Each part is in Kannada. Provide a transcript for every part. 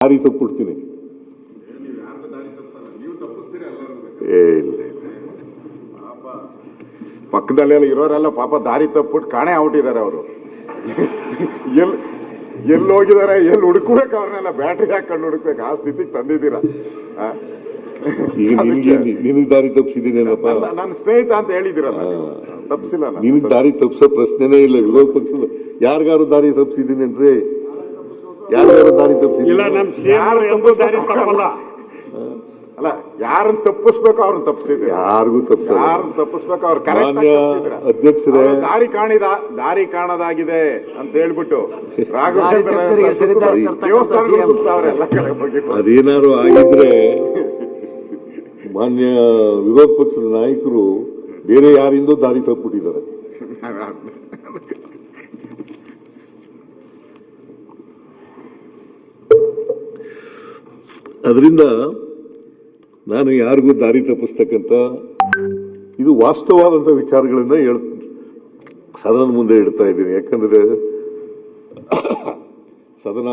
ದಾರಿ ತಪ್ಪಿಡ್ತೀನಿ. ಇಲ್ಲ ಪಕ್ಕದಲ್ಲೆಲ್ಲ ಇರೋರೆಲ್ಲ ಪಾಪ ದಾರಿ ತಪ್ಪಿಟ್ಟು ಕಾಣೆ ಔಟಿದ್ದಾರೆ ಅವರು. ಎಲ್ಲಿ ಹೋಗಿದ್ದಾರೆ, ಎಲ್ಲಿ ಹುಡುಕ್ಬೇಕು, ಅವ್ರನ್ನೆಲ್ಲ ಬ್ಯಾಟ್ರಿ ಹಾಕೊಂಡು ಹುಡುಕ್ಬೇಕು, ಆ ಸ್ಥಿತಿಗೆ ತಂದಿದ್ದೀರಾ. ಈಗ ನಿನಗೆ ದಾರಿ ತಪ್ಪಿಸಿದ್ದೀನೇನಪ್ಪ? ನನ್ನ ಸ್ನೇಹಿತ ಅಂತ ಹೇಳಿದಿರಲ್ಲ, ತಪ್ಪಿಸಿಲ್ಲ. ನಿನಗೆ ದಾರಿ ತಪ್ಪಿಸೋ ಪ್ರಶ್ನೆನೇ ಇಲ್ಲ. ವಿರೋಧ ಪಕ್ಷದ ಯಾರಿಗಾರು ದಾರಿ ತಪ್ಪಿಸಿದ್ದೀನಿ ಅಂದ್ರೆ ಯಾರಿಗಾರು ದಾರಿ ತಪ್ಪಿಸಿದ್ದೀನಿ ಅಲ್ಲ, ಯಾರನ್ನ ತಪ್ಪಿಸ್ಬೇಕು ಅವ್ರನ್ನ ತಪ್ಪಿಸಿದ್ರೆ, ಯಾರಿಗೂ ತಪ್ಪಿಸಲ್ಲ. ಯಾರನ್ನ ತಪ್ಪಿಸ್ಬೇಕು ಅವ್ರು ಕರೆಕ್ಟ್ ಅಧ್ಯಕ್ಷರೇ, ದಾರಿ ಕಾಣದಾಗಿದೆ ಅಂತ ಹೇಳ್ಬಿಟ್ಟು ರಾಘವೇಂದ್ರ ದೇವಸ್ಥಾನಗಳು ಸುತ್ತಾವ್ರೆ ಎಲ್ಲ ಕಡೆ ಹೋಗಿ. ಅದೇನಾದ್ರು ಆಗಿದ್ರೆ ಮಾನ್ಯ ವಿರೋಧ ಪಕ್ಷದ ನಾಯಕರು ಬೇರೆ ಯಾರಿಂದೋ ದಾರಿ ತಪ್ಪಿಬಿಟ್ಟಿದ್ದಾರೆ. ಅದರಿಂದ ನಾನು ಯಾರಿಗೂ ದಾರಿ ತಪ್ಪಿಸ್ತಕ್ಕಂಥ ಇದು ವಾಸ್ತವವಾದಂಥ ವಿಚಾರಗಳನ್ನ ಸದನದ ಮುಂದೆ ಇಡ್ತಾ ಇದ್ದೀನಿ. ಯಾಕಂದ್ರೆ ಸದನ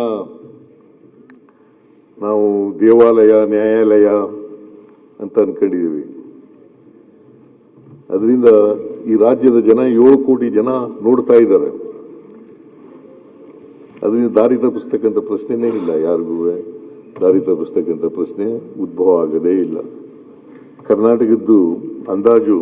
ನಾವು ದೇವಾಲಯ, ನ್ಯಾಯಾಲಯ ಅಂತ ಅನ್ಕೊಂಡಿದ್ದೀವಿ. ಅದರಿಂದ ಈ ರಾಜ್ಯದ ಜನ 7 ಕೋಟಿ ಜನ ನೋಡ್ತಾ ಇದ್ದಾರೆ. ಅದರಿಂದ ದಾರಿ ತಪ್ಪಿಸ್ತಕ್ಕಂಥ ಪ್ರಶ್ನೆನೇ ಇಲ್ಲ. ಯಾರಿಗೂ ದಾರಿ ತಪ್ಪಿಸ್ತಕ್ಕಂಥ ಪ್ರಶ್ನೆ ಉದ್ಭವ ಆಗದೇ ಇಲ್ಲ. ಕರ್ನಾಟಕದ್ದು ಅಂದಾಜು